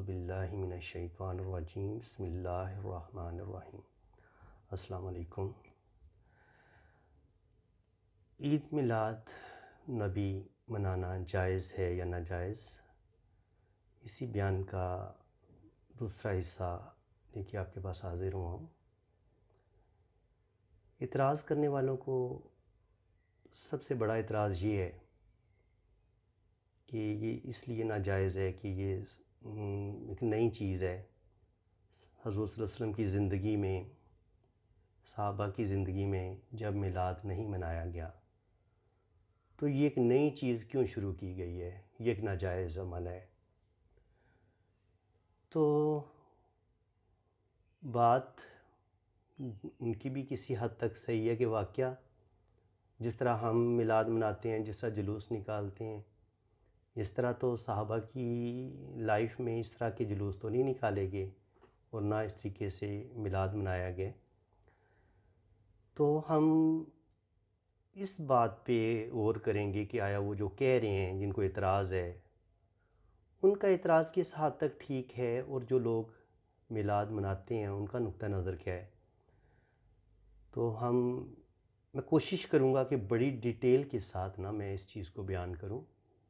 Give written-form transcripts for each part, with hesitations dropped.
اعوذ باللہ من الشیطان الرجیم بسم اللہ الرحمن الرحیم۔ السلام علیکم۔ عید میلاد نبی منانا جائز ہے یا ناجائز، اسی بیان کا دوسرا حصہ لے کے آپ کے پاس حاضر ہوا ہوں۔ اعتراض کرنے والوں کو سب سے بڑا اعتراض یہ ہے کہ یہ اس لیے ناجائز ہے کہ یہ ایک نئی چیز ہے۔ حضور صلی اللہ علیہ وسلم کی زندگی میں، صحابہ کی زندگی میں جب میلاد نہیں منایا گیا تو یہ ایک نئی چیز کیوں شروع کی گئی ہے، یہ ایک ناجائز عمل ہے۔ تو بات ان کی بھی کسی حد تک صحیح ہے کہ واقعہ جس طرح ہم میلاد مناتے ہیں، جس طرح جلوس نکالتے ہیں، اس طرح تو صحابہ کی لائف میں اس طرح کے جلوس تو نہیں نکالے گئے اور نہ اس طریقے سے میلاد منایا گیا۔ تو ہم اس بات پہ غور کریں گے کہ آیا وہ جو کہہ رہے ہیں، جن کو اعتراض ہے، ان کا اعتراض کس حد تک ٹھیک ہے، اور جو لوگ میلاد مناتے ہیں ان کا نقطہ نظر کیا ہے۔ تو میں کوشش کروں گا کہ بڑی ڈیٹیل کے ساتھ میں اس چیز کو بیان کروں۔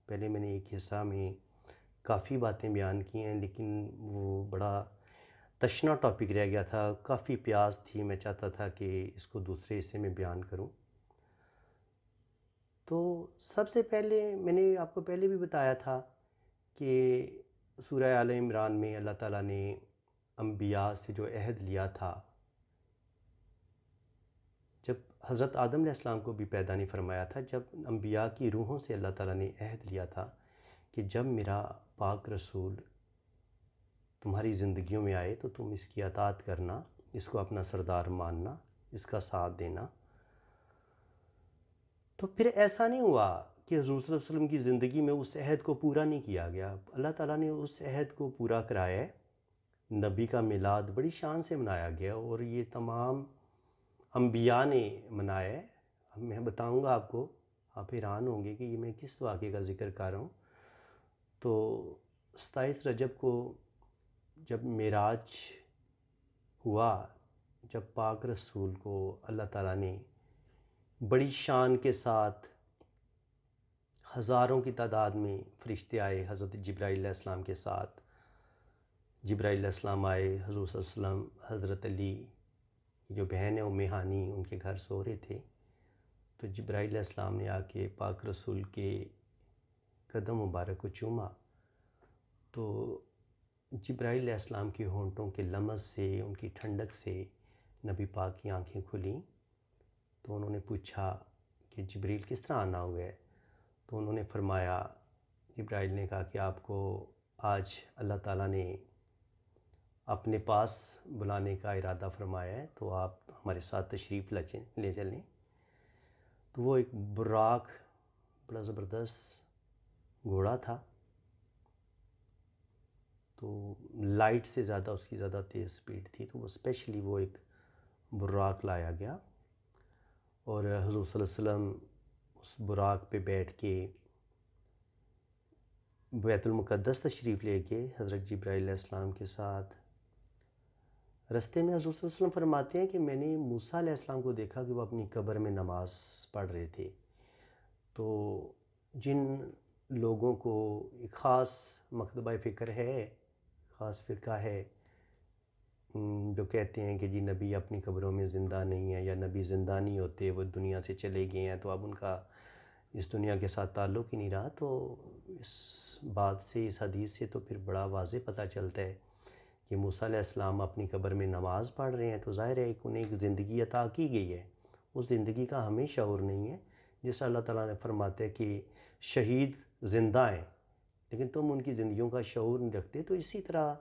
پہلے میں نے ایک حصہ میں کافی باتیں بیان کی ہیں، لیکن وہ بڑا تشنا ٹاپک رہ گیا تھا، کافی پیاس تھی، میں چاہتا تھا کہ اس کو دوسرے حصے میں بیان کروں۔ تو سب سے پہلے میں نے آپ کو پہلے بھی بتایا تھا کہ سورہ آل عمران میں اللہ تعالیٰ نے انبیاء سے جو عہد لیا تھا، جب حضرت آدم علیہ السلام کو بھی پیدا نہیں فرمایا تھا، جب انبیاء کی روحوں سے اللہ تعالیٰ نے عہد لیا تھا کہ جب میرا پاک رسول تمہاری زندگیوں میں آئے تو تم اس کی اطاعت کرنا، اس کو اپنا سردار ماننا، اس کا ساتھ دینا۔ تو پھر ایسا نہیں ہوا کہ حضور صلی اللہ علیہ وسلم کی زندگی میں اس عہد کو پورا نہیں کیا گیا، اللہ تعالیٰ نے اس عہد کو پورا کرایا ہے۔ نبی کا میلاد بڑی شان سے منایا گیا اور یہ تمام انبیاء نے منایا ہے۔ میں بتاؤں گا آپ کو، آپ حیران ہوں گے کہ یہ میں کس واقعے کا ذکر کر رہا ہوں۔ تو 27 رجب کو جب معراج ہوا، جب پاک رسول کو اللہ تعالیٰ نے بڑی شان کے ساتھ ہزاروں کی تعداد میں فرشتے آئے حضرت جبرائیل علیہ السلام کے ساتھ، جبرائیل علیہ السلام آئے، حضور صلی اللہ علیہ وسلم حضرت علی کی جو بہن ہے ام ہانی ان کے گھر سو رہے تھے، تو جبرائیل علیہ السلام نے آ کے پاک رسول کے قدم مبارک کو چوما، تو جبرائیل علیہ السلام کے ہونٹوں کے لمس سے، ان کی ٹھنڈک سے نبی پاک کی آنکھیں کھلیں۔ تو انہوں نے پوچھا کہ جبریل کس طرح آنا ہوا ہے؟ تو انہوں نے فرمایا، جبرائیل نے کہا کہ آپ کو آج اللہ تعالیٰ نے اپنے پاس بلانے کا ارادہ فرمایا ہے، تو آپ ہمارے ساتھ تشریف لے چلیں۔ تو وہ ایک براق، بڑا زبردست گھوڑا تھا، تو لائٹ سے زیادہ اس کی زیادہ تیز سپیڈ تھی، تو وہ اسپیشلی وہ ایک براق لایا گیا، اور حضور صلی اللہ علیہ وسلم اس براق پہ بیٹھ کے بیت المقدس تشریف لے کے حضرت جبرائیل علیہ السلام کے ساتھ رستے میں حضور صلی اللہ علیہ وسلم فرماتے ہیں کہ میں نے موسیٰ علیہ السلام کو دیکھا کہ وہ اپنی قبر میں نماز پڑھ رہے تھے۔ تو جن لوگوں کو ایک خاص مکتبہ فکر ہے، خاص فرقہ ہے، جو کہتے ہیں کہ جی نبی اپنی قبروں میں زندہ نہیں ہے، یا نبی زندہ نہیں ہوتے، وہ دنیا سے چلے گئے ہیں، تو اب ان کا اس دنیا کے ساتھ تعلق ہی نہیں رہا، تو اس بات سے، اس حدیث سے تو پھر بڑا واضح پتہ چلتا ہے کہ موسیٰ علیہ السلام اپنی قبر میں نماز پڑھ رہے ہیں، تو ظاہر ہے کہ انہیں ایک زندگی عطا کی گئی ہے، اس زندگی کا ہمیں شعور نہیں ہے، جس اللہ تعالیٰ نے فرماتے ہیں کہ شہید زندہ ہیں لیکن تم ان کی زندگیوں کا شعور نہیں رکھتے۔ تو اسی طرح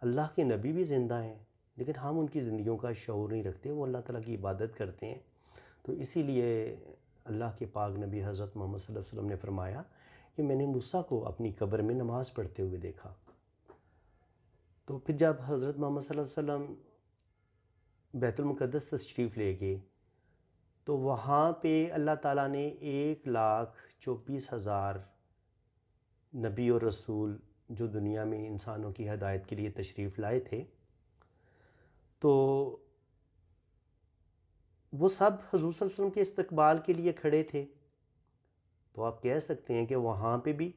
اللہ کے نبی بھی زندہ ہیں لیکن ہم ان کی زندگیوں کا شعور نہیں رکھتے، وہ اللہ تعالیٰ کی عبادت کرتے ہیں۔ تو اسی لیے اللہ کے پاک نبی حضرت محمد صلی اللہ علیہ وسلم نے فرمایا کہ میں نے موسیٰ کو اپنی قبر میں نماز پڑھتے ہوئے دیکھا۔ تو پھر جب حضرت محمد صلی اللہ علیہ وسلم بیت المقدس تشریف لے گئے، تو وہاں پہ اللہ تعالیٰ نے 1,24,000 نبی اور رسول جو دنیا میں انسانوں کی ہدایت کے لیے تشریف لائے تھے، تو وہ سب حضور صلی اللہ علیہ وسلم کے استقبال کے لیے کھڑے تھے۔ تو آپ کہہ سکتے ہیں کہ وہاں پہ بھی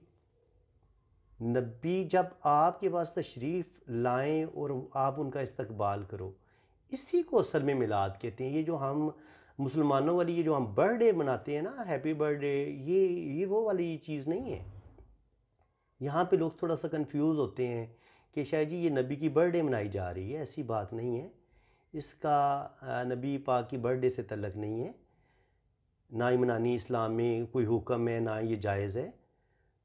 نبی جب آپ کے پاس تشریف لائیں اور آپ ان کا استقبال کرو، اسی کو اصل میں میلاد کہتے ہیں۔ یہ جو ہم مسلمانوں والی یہ جو ہم برتھ ڈے مناتے ہیں نا، ہیپی برتھ ڈے، یہ وہ والی چیز نہیں ہے۔ یہاں پہ لوگ تھوڑا سا کنفیوز ہوتے ہیں کہ شاید جی یہ نبی کی برتھ ڈے منائی جا رہی ہے، ایسی بات نہیں ہے۔ اس کا نبی پاک کی برتھ ڈے سے تعلق نہیں ہے، نہ ہی منانی اسلام میں کوئی حکم ہے، نہ یہ جائز ہے۔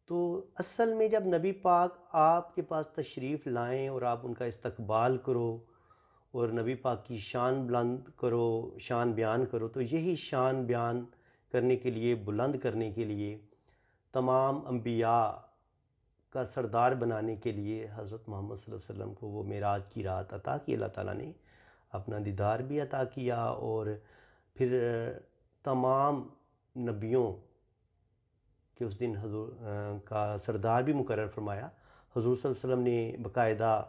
تو اصل میں جب نبی پاک آپ کے پاس تشریف لائیں اور آپ ان کا استقبال کرو اور نبی پاک کی شان بلند کرو، شان بیان کرو، تو یہی شان بیان کرنے کے لیے، بلند کرنے کے لیے، تمام انبیاء کا سردار بنانے کے لیے حضرت محمد صلی اللہ علیہ وسلم کو وہ معراج کی رات عطا کی، اللہ تعالیٰ نے اپنا دیدار بھی عطا کیا، اور پھر تمام نبیوں کہ اس دن حضور کا سردار بھی مقرر فرمایا۔ حضور صلی اللہ علیہ وسلم نے باقاعدہ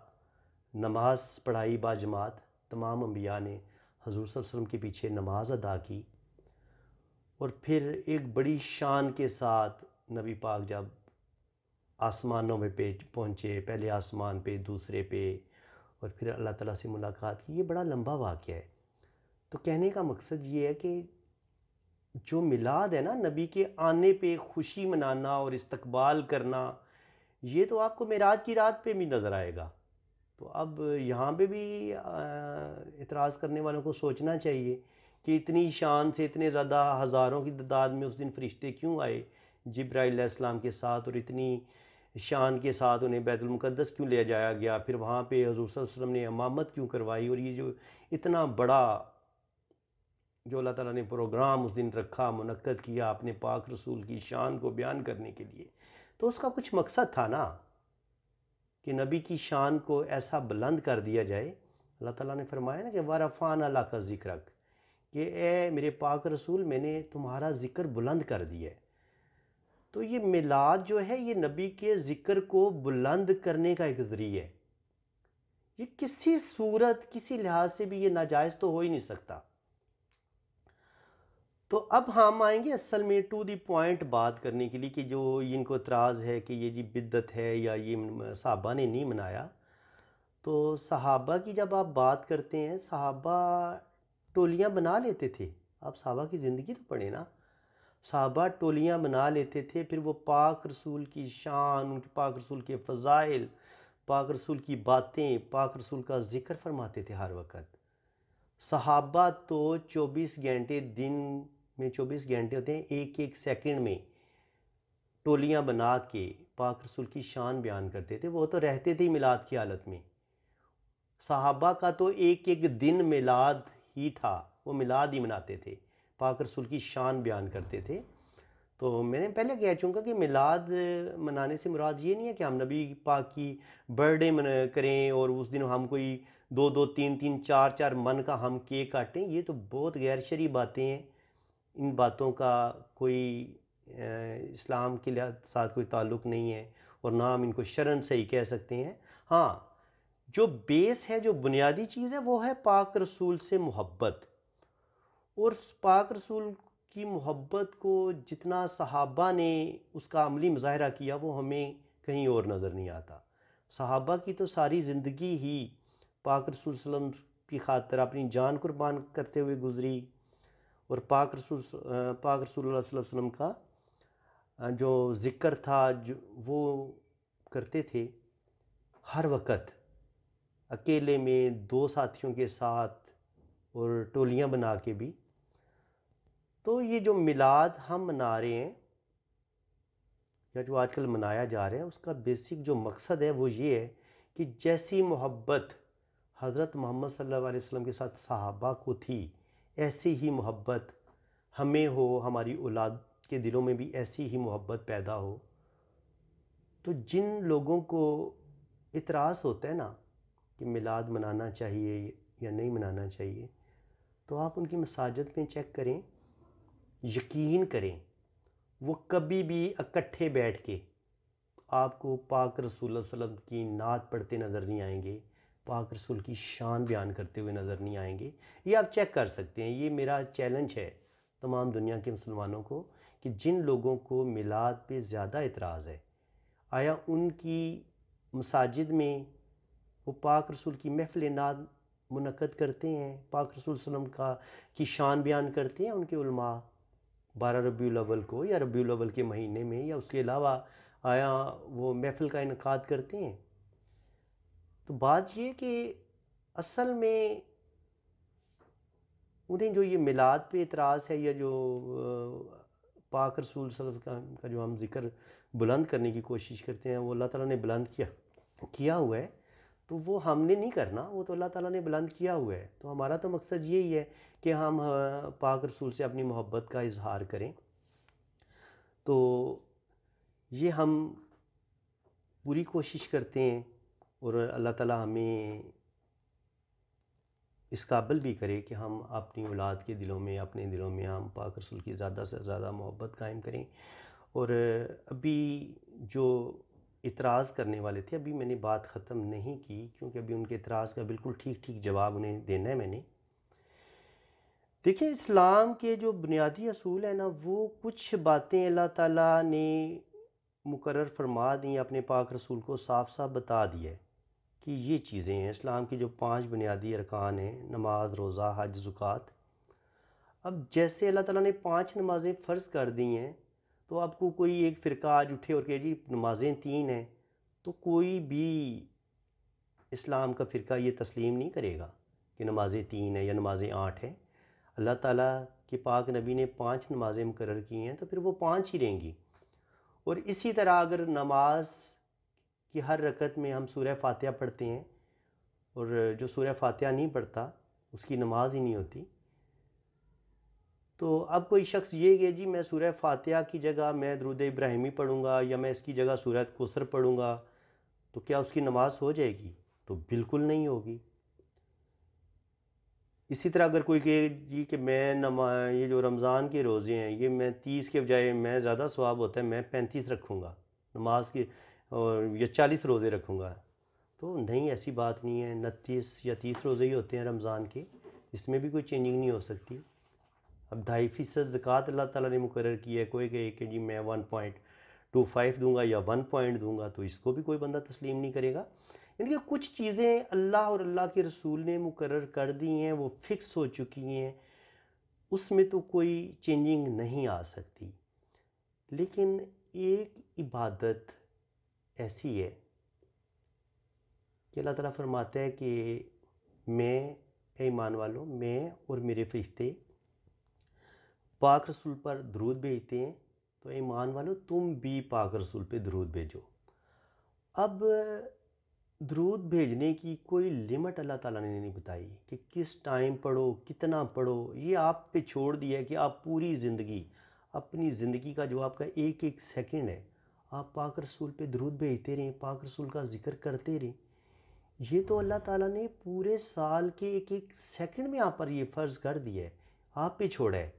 نماز پڑھائی باجماعت، تمام انبیاء نے حضور صلی اللہ علیہ وسلم کے پیچھے نماز ادا کی، اور پھر ایک بڑی شان کے ساتھ نبی پاک جب آسمانوں میں پہنچے، پہلے آسمان پہ، دوسرے پہ، اور پھر اللہ تعالیٰ سے ملاقات کی۔ یہ بڑا لمبا واقعہ ہے۔ تو کہنے کا مقصد یہ ہے کہ جو میلاد ہے نا، نبی کے آنے پہ خوشی منانا اور استقبال کرنا، یہ تو آپ کو معراج کی رات پہ بھی نظر آئے گا۔ تو اب یہاں پہ بھی اعتراض کرنے والوں کو سوچنا چاہیے کہ اتنی شان سے، اتنے زیادہ ہزاروں کی تعداد میں اس دن فرشتے کیوں آئے جبرائیل علیہ السلام کے ساتھ، اور اتنی شان کے ساتھ انہیں بیت المقدس کیوں لے جایا گیا، پھر وہاں پہ حضور صلی اللہ علیہ وسلم نے امامت کیوں کروائی، اور یہ جو اتنا بڑا جو اللہ تعالیٰ نے پروگرام اس دن رکھا، منعقد کیا اپنے پاک رسول کی شان کو بیان کرنے کے لیے، تو اس کا کچھ مقصد تھا نا، کہ نبی کی شان کو ایسا بلند کر دیا جائے۔ اللہ تعالیٰ نے فرمایا نا کہ وَرَفَعْنَا لَكَ ذِكْرَكَ، کہ اے میرے پاک رسول، میں نے تمہارا ذکر بلند کر دیا ہے۔ تو یہ میلاد جو ہے، یہ نبی کے ذکر کو بلند کرنے کا ایک ذریعہ ہے۔ یہ کسی صورت، کسی لحاظ سے بھی یہ ناجائز تو ہو ہی نہیں سکتا۔ تو اب ہم آئیں گے اصل میں ٹو دی پوائنٹ بات کرنے کے لیے، کہ جو ان کو اعتراض ہے کہ یہ جی بدعت ہے یا یہ صحابہ نے نہیں منایا۔ تو صحابہ کی جب آپ بات کرتے ہیں، صحابہ ٹولیاں بنا لیتے تھے۔ آپ صحابہ کی زندگی تو پڑھیں نا، صحابہ ٹولیاں بنا لیتے تھے، پھر وہ پاک رسول کی شان، ان کے پاک رسول کے فضائل، پاک رسول کی باتیں، پاک رسول کا ذکر فرماتے تھے ہر وقت۔ صحابہ تو 24 گھنٹے، دن میں 24 گھنٹے ہوتے ہیں، ایک ایک سیکنڈ میں ٹولیاں بنا کے پاک رسول کی شان بیان کرتے تھے۔ وہ تو رہتے تھے میلاد کی حالت میں۔ صحابہ کا تو ایک ایک دن میلاد ہی تھا، وہ میلاد ہی مناتے تھے، پاک رسول کی شان بیان کرتے تھے۔ تو میں نے پہلے کہہ چکا کہ میلاد منانے سے مراد یہ نہیں ہے کہ ہم نبی پاک کی برتھ ڈے کریں اور اس دن ہم کوئی 2 3 4 من کا ہم کیک کاٹیں۔ یہ تو بہت غیر شرعی باتیں ہیں، ان باتوں کا کوئی اسلام کے ساتھ کوئی تعلق نہیں ہے، اور نہ ہم ان کو شرعاً صحیح کہہ سکتے ہیں۔ ہاں، جو بیس ہے، جو بنیادی چیز ہے، وہ ہے پاک رسول سے محبت، اور پاک رسول کی محبت کو جتنا صحابہ نے اس کا عملی مظاہرہ کیا، وہ ہمیں کہیں اور نظر نہیں آتا۔ صحابہ کی تو ساری زندگی ہی پاک رسول صلی اللہ علیہ وسلم کی خاطر اپنی جان قربان کرتے ہوئے گزری، اور پاک رسول اللہ صلی اللہ علیہ وسلم کا جو ذکر تھا وہ کرتے تھے ہر وقت، اکیلے میں، 2 ساتھیوں کے ساتھ، اور ٹولیاں بنا کے بھی۔ تو یہ جو میلاد ہم منا رہے ہیں، یا جو آج کل منایا جا رہا ہے، اس کا بیسک جو مقصد ہے وہ یہ ہے کہ جیسی محبت حضرت محمد صلی اللہ علیہ وسلم کے ساتھ صحابہ کو تھی، ایسی ہی محبت ہمیں ہو، ہماری اولاد کے دلوں میں بھی ایسی ہی محبت پیدا ہو۔ تو جن لوگوں کو اعتراض ہوتا ہے نا کہ میلاد منانا چاہیے یا نہیں منانا چاہیے، تو آپ ان کی مساجد میں چیک کریں، یقین کریں وہ کبھی بھی اکٹھے بیٹھ کے آپ کو پاک رسول اللہ صلی اللہ علیہ وسلم کی نعت پڑھتے نظر نہیں آئیں گے، پاک رسول کی شان بیان کرتے ہوئے نظر نہیں آئیں گے۔ یہ آپ چیک کر سکتے ہیں، یہ میرا چیلنج ہے تمام دنیا کے مسلمانوں کو کہ جن لوگوں کو میلاد پہ زیادہ اعتراض ہے، آیا ان کی مساجد میں وہ پاک رسول کی محفل نعت منعقد کرتے ہیں، پاک رسول صلی اللہ علیہ وسلم کی شان بیان کرتے ہیں ان کے علماء 12 ربیع الاول کو یا ربیع الاول کے مہینے میں، یا اس کے علاوہ آیا وہ محفل کا انعقاد کرتے ہیں؟ تو بات یہ کہ اصل میں انہیں جو یہ میلاد پہ اعتراض ہے، یا جو پاک رسول صلی اللہ علیہ وسلم کا جو ہم ذکر بلند کرنے کی کوشش کرتے ہیں، وہ اللہ تعالیٰ نے بلند کیا ہوا ہے، تو وہ ہم نے نہیں کرنا، وہ تو اللہ تعالیٰ نے بلند کیا ہوا ہے۔ تو ہمارا تو مقصد یہی ہے کہ ہم پاک رسول سے اپنی محبت کا اظہار کریں۔ تو یہ ہم پوری کوشش کرتے ہیں، اور اللہ تعالیٰ ہمیں اس قابل بھی کرے کہ ہم اپنی اولاد کے دلوں میں، اپنے دلوں میں ہم پاک رسول کی زیادہ سے زیادہ محبت قائم کریں۔ اور ابھی جو اعتراض کرنے والے تھے، ابھی میں نے بات ختم نہیں کی، کیونکہ ابھی ان کے اعتراض کا بالکل ٹھیک جواب انہیں دینا ہے میں نے۔ دیکھیں، اسلام کے جو بنیادی اصول ہیں نا، وہ کچھ باتیں اللہ تعالیٰ نے مقرر فرما دیں، اپنے پاک رسول کو صاف صاف بتا دیا ہے کہ یہ چیزیں ہیں اسلام کی جو 5 بنیادی ارکان ہیں: نماز، روزہ، حج، زکوٰۃ۔ اب جیسے اللہ تعالیٰ نے 5 نمازیں فرض کر دی ہیں، تو آپ کو کوئی ایک فرقہ آج اٹھے اور کہ جی نمازیں 3 ہیں، تو کوئی بھی اسلام کا فرقہ یہ تسلیم نہیں کرے گا کہ نمازیں 3 ہیں یا نمازیں 8 ہیں۔ اللہ تعالیٰ کے پاک نبی نے 5 نمازیں مقرر کی ہیں، تو پھر وہ 5 ہی رہیں گی۔ اور اسی طرح اگر نماز کی ہر رکعت میں ہم سورہ فاتحہ پڑھتے ہیں، اور جو سورہ فاتحہ نہیں پڑھتا اس کی نماز ہی نہیں ہوتی، تو اب کوئی شخص یہ کہ جی میں سورہ فاتحہ کی جگہ میں درود ابراہیمی پڑھوں گا، یا میں اس کی جگہ سورہ کوثر پڑھوں گا، تو کیا اس کی نماز ہو جائے گی؟ تو بالکل نہیں ہوگی۔ اسی طرح اگر کوئی کہے جی کہ میں یہ جو رمضان کے روزے ہیں، یہ میں 30 کے بجائے میں زیادہ ثواب ہوتا ہے میں 35 رکھوں گا نماز کے، اور یا 40 روزے رکھوں گا، تو نہیں، ایسی بات نہیں ہے۔ 29 یا 30 روزے ہی ہوتے ہیں رمضان کے، اس میں بھی کوئی چینجنگ نہیں ہو سکتی۔ اب 2.5% زکوٰۃ اللہ تعالیٰ نے مقرر کی ہے، کوئی کہے کہ جی میں 1.25 دوں گا یا 1 پوائنٹ دوں گا، تو اس کو بھی کوئی بندہ تسلیم نہیں کرے گا۔ یعنی کہ کچھ چیزیں اللہ اور اللہ کے رسول نے مقرر کر دی ہیں، وہ فکس ہو چکی ہیں، اس میں تو کوئی چینجنگ نہیں آ سکتی۔ لیکن ایک عبادت ایسی ہے کہ اللہ تعالیٰ فرماتا ہے کہ میں، اے ایمان والوں، میں اور میرے فرشتے پاک رسول پر درود بھیجتے ہیں، تو اے ایمان والوں تم بھی پاک رسول پہ درود بھیجو۔ اب درود بھیجنے کی کوئی لمٹ اللہ تعالیٰ نے نہیں بتائی کہ کس ٹائم پڑھو، کتنا پڑھو، یہ آپ پہ چھوڑ دیا ہے کہ آپ پوری زندگی، اپنی زندگی کا جو آپ کا ایک ایک سیکنڈ ہے، آپ پاک رسول پہ درود بھیجتے رہیں، پاک رسول کا ذکر کرتے رہیں۔ یہ تو اللہ تعالیٰ نے پورے سال کے ایک ایک سیکنڈ میں آپ پر یہ فرض کر دیا ہے، آپ پہ چھوڑا ہے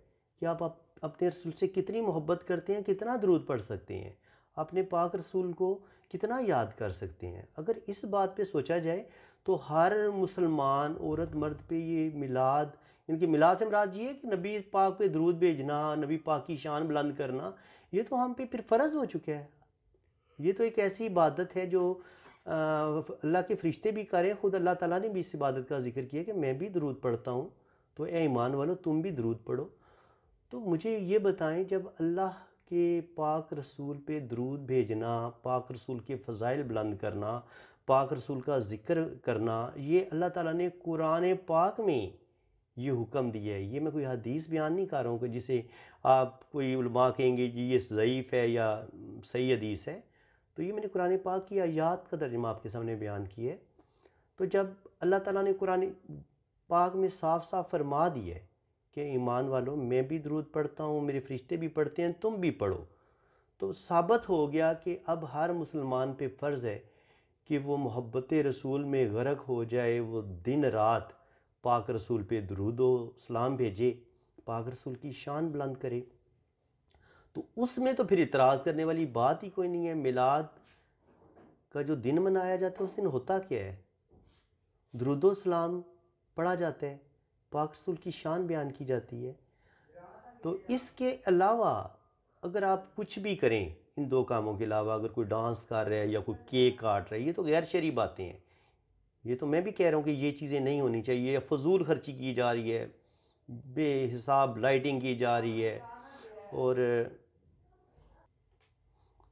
کہ آپ اپنے رسول سے کتنی محبت کرتے ہیں، کتنا درود پڑھ سکتے ہیں، اپنے پاک رسول کو کتنا یاد کر سکتے ہیں۔ اگر اس بات پہ سوچا جائے تو ہر مسلمان عورت مرد پہ یہ میلاد، ان کی میلاد سے مراد یہ ہے کہ نبی پاک پہ درود بھیجنا، نبی پاک کی شان بلند کرنا، یہ تو ہم پہ پھر فرض ہو چکا ہے۔ یہ تو ایک ایسی عبادت ہے جو اللہ کے فرشتے بھی کریں، خود اللہ تعالیٰ نے بھی اس عبادت کا ذکر کیا کہ میں بھی درود پڑھتا ہوں، تو اے ایمان والو تم بھی درود پڑھو۔ تو مجھے یہ بتائیں، جب اللہ کے پاک رسول پہ درود بھیجنا، پاک رسول کے فضائل بلند کرنا، پاک رسول کا ذکر کرنا، یہ اللہ تعالیٰ نے قرآن پاک میں یہ حکم دیا ہے۔ یہ میں کوئی حدیث بیان نہیں کر رہا ہوں کہ جسے آپ کوئی علماء کہیں گے جی یہ ضعیف ہے یا صحیح حدیث ہے، تو یہ میں نے قرآن پاک کی آیات کا ترجمہ آپ کے سامنے بیان کیا ہے۔ تو جب اللہ تعالیٰ نے قرآن پاک میں صاف صاف فرما دیا ہے کہ ایمان والوں میں بھی درود پڑھتا ہوں، میرے فرشتے بھی پڑھتے ہیں، تم بھی پڑھو، تو ثابت ہو گیا کہ اب ہر مسلمان پہ فرض ہے کہ وہ محبت رسول میں غرق ہو جائے، وہ دن رات پاک رسول پہ درود و سلام بھیجے، پاک رسول کی شان بلند کرے۔ تو اس میں تو پھر اعتراض کرنے والی بات ہی کوئی نہیں ہے۔ میلاد کا جو دن منایا جاتا ہے اس دن ہوتا کیا ہے؟ درود و سلام پڑھا جاتا ہے، پاک رسول کی شان بیان کی جاتی ہے۔ تو اس کے علاوہ اگر آپ کچھ بھی کریں، ان دو کاموں کے علاوہ اگر کوئی ڈانس کر رہا ہے یا کوئی کیک کاٹ رہا ہے، یہ تو غیر شرعی باتیں ہیں۔ یہ تو میں بھی کہہ رہا ہوں کہ یہ چیزیں نہیں ہونی چاہیے، یا فضول خرچی کی جا رہی ہے، بے حساب لائٹنگ کی جا رہی ہے۔ اور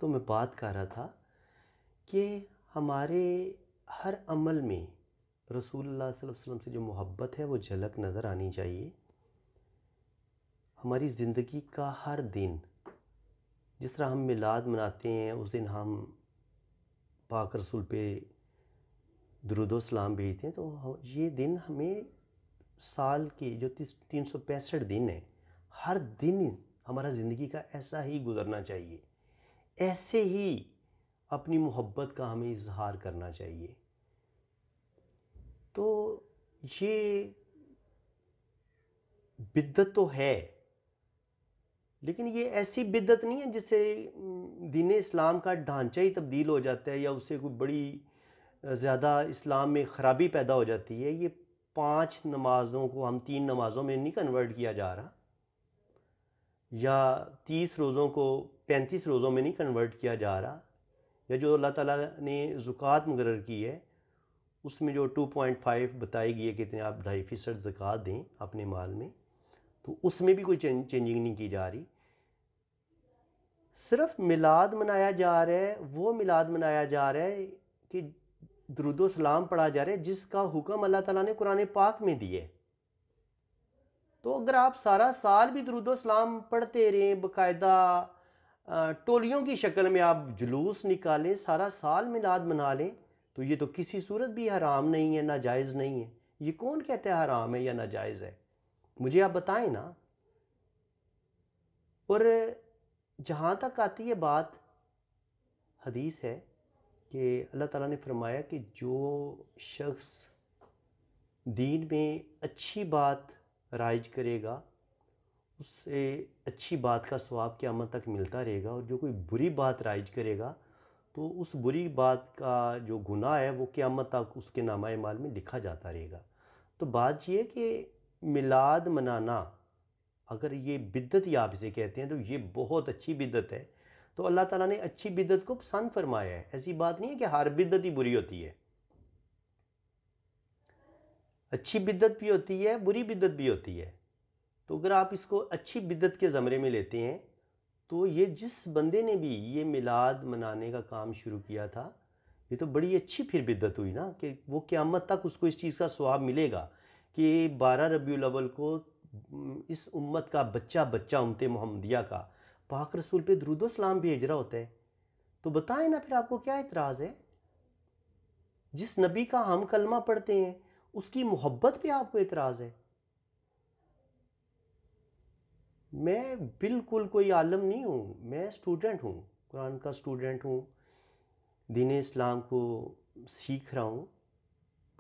تو میں بات کر رہا تھا کہ ہمارے ہر عمل میں رسول اللہ صلی اللہ علیہ وسلم سے جو محبت ہے وہ جھلک نظر آنی چاہیے۔ ہماری زندگی کا ہر دن، جس طرح ہم میلاد مناتے ہیں اس دن ہم پاک رسول پہ درود و سلام بھیجتے ہیں، تو یہ دن ہمیں سال کے جو 365 دن ہیں، ہر دن ہمارا زندگی کا ایسا ہی گزرنا چاہیے، ایسے ہی اپنی محبت کا ہمیں اظہار کرنا چاہیے۔ تو یہ بدعت تو ہے، لیکن یہ ایسی بدعت نہیں ہے جس سے دین اسلام کا ڈھانچہ ہی تبدیل ہو جاتا ہے، یا اس سے کوئی بڑی زیادہ اسلام میں خرابی پیدا ہو جاتی ہے۔ یہ 5 نمازوں کو ہم 3 نمازوں میں نہیں کنورٹ کیا جا رہا، یا 30 روزوں کو 35 روزوں میں نہیں کنورٹ کیا جا رہا، یا جو اللہ تعالیٰ نے زکوٰۃ مقرر کی ہے اس میں جو 2.5 بتائی گئی ہے کہ اتنے آپ 2.5% زکوٰۃ دیں اپنے مال میں، تو اس میں بھی کوئی چینجنگ نہیں کی جا رہی۔ صرف میلاد منایا جا رہا ہے، وہ میلاد منایا جا رہا ہے کہ درود و سلام پڑھا جا رہا ہے جس کا حکم اللہ تعالیٰ نے قرآن پاک میں دی ہے۔ تو اگر آپ سارا سال بھی درود و سلام پڑھتے رہیں، باقاعدہ ٹولیوں کی شکل میں آپ جلوس نکالیں، سارا سال میلاد منا لیں، تو یہ تو کسی صورت بھی حرام نہیں ہے، ناجائز نہیں ہے۔ یہ کون کہتا ہے حرام ہے یا ناجائز ہے؟ مجھے آپ بتائیں نا۔ اور جہاں تک آتی ہے بات، حدیث ہے کہ اللہ تعالیٰ نے فرمایا کہ جو شخص دین میں اچھی بات رائج کرے گا اس سے اچھی بات کا ثواب قیامت تک ملتا رہے گا، اور جو کوئی بری بات رائج کرے گا تو اس بری بات کا جو گناہ ہے وہ قیامت تک اس کے نامہ اعمال میں لکھا جاتا رہے گا۔ تو بات یہ ہے کہ میلاد منانا، اگر یہ بدعت ہی آپ اسے کہتے ہیں تو یہ بہت اچھی بدعت ہے۔ تو اللہ تعالیٰ نے اچھی بدعت کو پسند فرمایا ہے، ایسی بات نہیں ہے کہ ہر بدعت ہی بری ہوتی ہے۔ اچھی بدعت بھی ہوتی ہے، بری بدعت بھی ہوتی ہے۔ تو اگر آپ اس کو اچھی بدعت کے زمرے میں لیتے ہیں تو یہ جس بندے نے بھی یہ میلاد منانے کا کام شروع کیا تھا، یہ تو بڑی اچھی پھر بدعت ہوئی نا، کہ وہ قیامت تک اس کو اس چیز کا ثواب ملے گا کہ 12 ربیع الاول کو اس امت کا بچہ امت محمدیہ کا پاک رسول پہ درود و سلام بھیج رہا ہوتا ہے۔ تو بتائیں نا پھر آپ کو کیا اعتراض ہے؟ جس نبی کا ہم کلمہ پڑھتے ہیں اس کی محبت پہ آپ کو اعتراض ہے؟ میں بالکل کوئی عالم نہیں ہوں، میں اسٹوڈنٹ ہوں، قرآن کا اسٹوڈنٹ ہوں، دین اسلام کو سیکھ رہا ہوں۔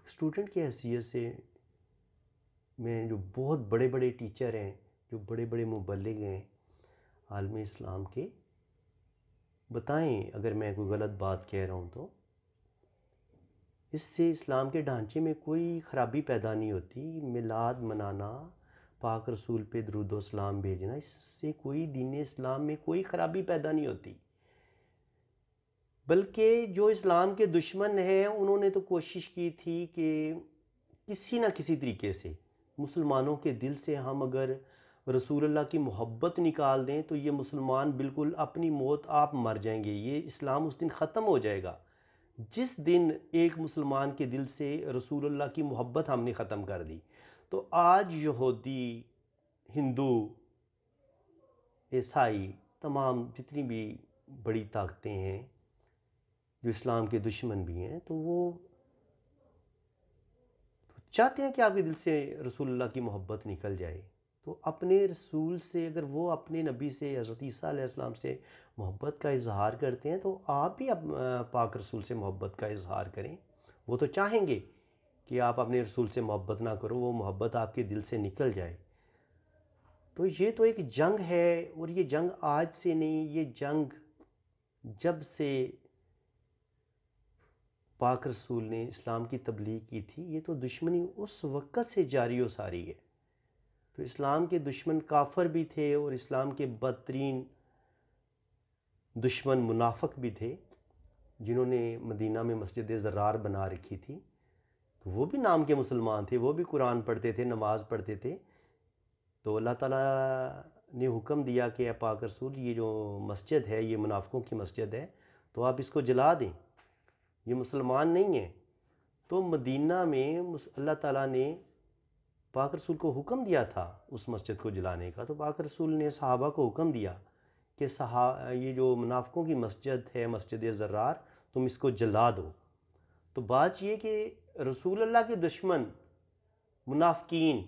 اسٹوڈنٹ کی حیثیت سے میں جو بہت بڑے بڑے ٹیچر ہیں، جو بڑے بڑے مبلغ ہیں عالم اسلام کے، بتائیں اگر میں کوئی غلط بات کہہ رہا ہوں تو اس سے اسلام کے ڈھانچے میں کوئی خرابی پیدا نہیں ہوتی۔ میلاد منانا، پاک رسول پہ درود و سلام بھیجنا، اس سے کوئی دین اسلام میں کوئی خرابی پیدا نہیں ہوتی۔ بلکہ جو اسلام کے دشمن ہیں انہوں نے تو کوشش کی تھی کہ کسی نہ کسی طریقے سے مسلمانوں کے دل سے ہم اگر رسول اللہ کی محبت نکال دیں تو یہ مسلمان بالکل اپنی موت آپ مر جائیں گے، یہ اسلام اس دن ختم ہو جائے گا جس دن ایک مسلمان کے دل سے رسول اللہ کی محبت ہم نے ختم کر دی۔ تو آج یہودی، ہندو، عیسائی، تمام جتنی بھی بڑی طاقتیں ہیں جو اسلام کے دشمن بھی ہیں، تو وہ چاہتے ہیں کہ آپ کے دل سے رسول اللہ کی محبت نکل جائے۔ تو اپنے رسول سے، اگر وہ اپنے نبی سے حضرت عیسیٰ علیہ السلام سے محبت کا اظہار کرتے ہیں تو آپ بھی پاک رسول سے محبت کا اظہار کریں۔ وہ تو چاہیں گے کہ آپ اپنے رسول سے محبت نہ کرو، وہ محبت آپ کے دل سے نکل جائے۔ تو یہ تو ایک جنگ ہے، اور یہ جنگ آج سے نہیں، یہ جنگ جب سے پاک رسول نے اسلام کی تبلیغ کی تھی، یہ تو دشمنی اس وقت سے جاری و ساری ہے۔ تو اسلام کے دشمن کافر بھی تھے اور اسلام کے بدترین دشمن منافق بھی تھے، جنہوں نے مدینہ میں مسجد زرار بنا رکھی تھی۔ تو وہ بھی نام کے مسلمان تھے، وہ بھی قرآن پڑھتے تھے، نماز پڑھتے تھے۔ تو اللہ تعالیٰ نے حکم دیا کہ اے پاک رسول، یہ جو مسجد ہے یہ منافقوں کی مسجد ہے، تو آپ اس کو جلا دیں، یہ مسلمان نہیں ہیں۔ تو مدینہ میں اللہ تعالیٰ نے پاک رسول کو حکم دیا تھا اس مسجد کو جلانے کا، تو پاک رسول نے صحابہ کو حکم دیا کہ یہ جو منافقوں کی مسجد ہے مسجد زرار، تم اس کو جلا دو۔ تو بات یہ کہ رسول اللہ کے دشمن منافقین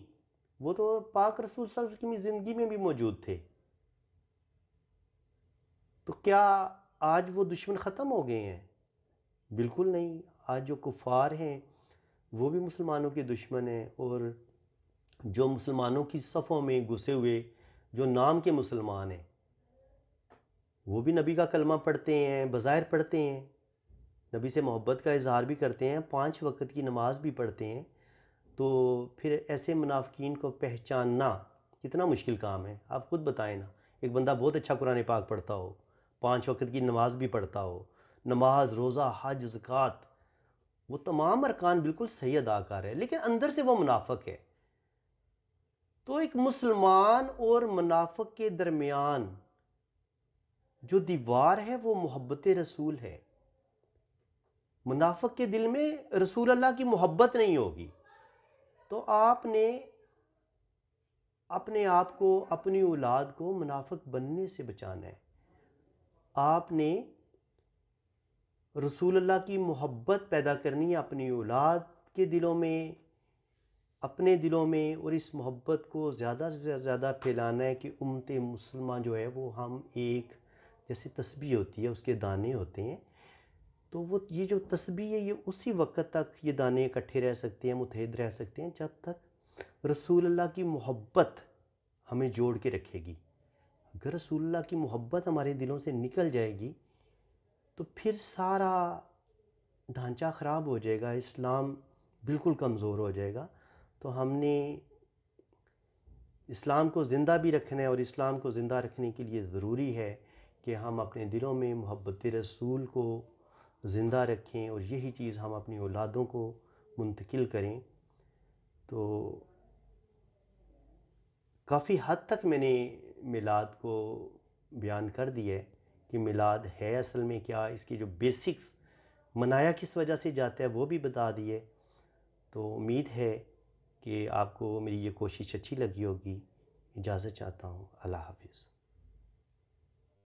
وہ تو پاک رسول صلی اللہ علیہ وسلم کی زندگی میں بھی موجود تھے، تو کیا آج وہ دشمن ختم ہو گئے ہیں؟ بالکل نہیں۔ آج جو کفار ہیں وہ بھی مسلمانوں کے دشمن ہیں، اور جو مسلمانوں کی صفوں میں گھسے ہوئے جو نام کے مسلمان ہیں وہ بھی نبی کا کلمہ پڑھتے ہیں، بظاہر پڑھتے ہیں، نبی سے محبت کا اظہار بھی کرتے ہیں، 5 وقت کی نماز بھی پڑھتے ہیں۔ تو پھر ایسے منافقین کو پہچاننا کتنا مشکل کام ہے، آپ خود بتائیں نا۔ ایک بندہ بہت اچھا قرآن پاک پڑھتا ہو، 5 وقت کی نماز بھی پڑھتا ہو، نماز، روزہ، حج، زکوٰۃ، وہ تمام ارکان بالکل صحیح ادا کر ہے، لیکن اندر سے وہ منافق ہے۔ تو ایک مسلمان اور منافق کے درمیان جو دیوار ہے وہ محبت رسول ہے۔ منافق کے دل میں رسول اللہ کی محبت نہیں ہوگی، تو آپ نے اپنے آپ کو، اپنی اولاد کو منافق بننے سے بچانا ہے۔ آپ نے رسول اللہ کی محبت پیدا کرنی ہے اپنی اولاد کے دلوں میں، اپنے دلوں میں، اور اس محبت کو زیادہ سے زیادہ پھیلانا ہے کہ امت مسلمہ جو ہے وہ ہم ایک، جیسے تسبیح ہوتی ہے اس کے دانے ہوتے ہیں، تو وہ یہ جو تسبیح ہے یہ اسی وقت تک یہ دانے اکٹھے رہ سکتے ہیں، متحد رہ سکتے ہیں، جب تک رسول اللہ کی محبت ہمیں جوڑ کے رکھے گی۔ اگر رسول اللہ کی محبت ہمارے دلوں سے نکل جائے گی تو پھر سارا ڈھانچہ خراب ہو جائے گا، اسلام بالکل کمزور ہو جائے گا۔ تو ہم نے اسلام کو زندہ بھی رکھنا ہے، اور اسلام کو زندہ رکھنے کے لیے ضروری ہے کہ ہم اپنے دلوں میں محبت رسول کو زندہ رکھیں، اور یہی چیز ہم اپنی اولادوں کو منتقل کریں۔ تو کافی حد تک میں نے میلاد کو بیان کر دیا ہے کہ میلاد ہے اصل میں کیا، اس کی جو بیسکس منایا کس وجہ سے جاتا ہے وہ بھی بتا دیے۔ تو امید ہے کہ آپ کو میری یہ کوشش اچھی لگی ہوگی۔ اجازت چاہتا ہوں، اللہ حافظ۔